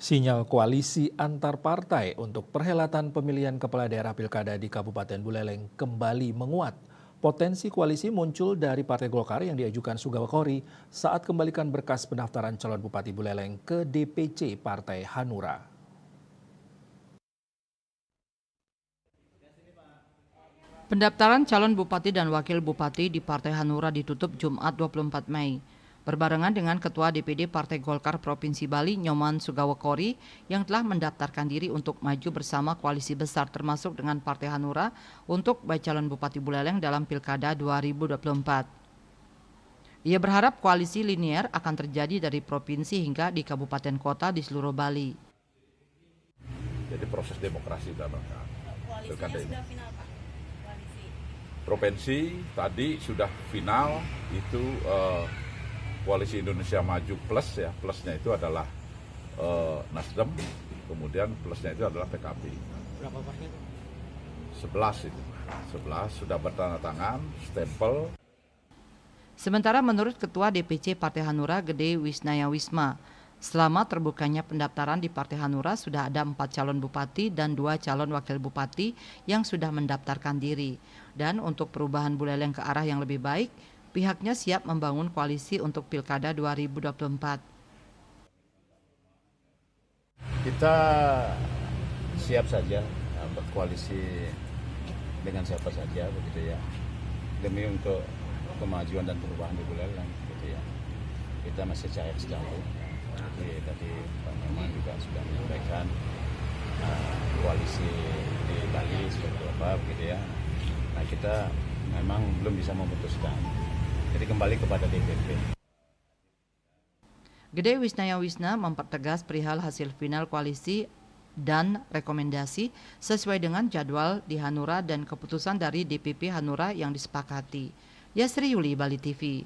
Sinyal koalisi antar partai untuk perhelatan pemilihan kepala daerah pilkada di Kabupaten Buleleng kembali menguat. Potensi koalisi muncul dari Partai Golkar yang diajukan Sugawa Khori saat kembalikan berkas pendaftaran calon Bupati Buleleng ke DPC Partai Hanura. Pendaftaran calon bupati dan wakil bupati di Partai Hanura ditutup Jumat 24 Mei. Berbarengan dengan Ketua DPD Partai Golkar Provinsi Bali, Nyoman Sugawa Khori, yang telah mendaftarkan diri untuk maju bersama koalisi besar termasuk dengan Partai Hanura untuk calon Bupati Buleleng dalam Pilkada 2024. Ia berharap koalisi linier akan terjadi dari provinsi hingga di kabupaten kota di seluruh Bali. Jadi proses demokrasi sudah lengkap. Koalisinya sudah final, Pak? Koalisi. Provinsi tadi sudah final, itu Koalisi Indonesia Maju Plus ya, plusnya itu adalah Nasdem, kemudian plusnya itu adalah PKB. Berapa partai itu? 11 itu, 11 sudah bertanda tangan, stempel. Sementara menurut Ketua DPC Partai Hanura Gede Wisnaya Wisma, selama terbukanya pendaftaran di Partai Hanura sudah ada 4 calon bupati dan 2 calon wakil bupati yang sudah mendaftarkan diri. Dan untuk perubahan Buleleng ke arah yang lebih baik, pihaknya siap membangun koalisi untuk Pilkada 2024. Kita siap saja berkoalisi dengan siapa saja begitu ya, demi untuk kemajuan dan perubahan di Buleleng gitu ya. Kita masih cair sejauh. Jadi tadi Pak Nyoman juga sudah menyampaikan koalisi di Bali seperti apa begitu ya. Nah, kita memang belum bisa memutuskan. Jadi kembali kepada DPP. Gede Wisnaya Wisna mempertegas perihal hasil final koalisi dan rekomendasi sesuai dengan jadwal di Hanura dan keputusan dari DPP Hanura yang disepakati. Yasri Yuli, Bali TV.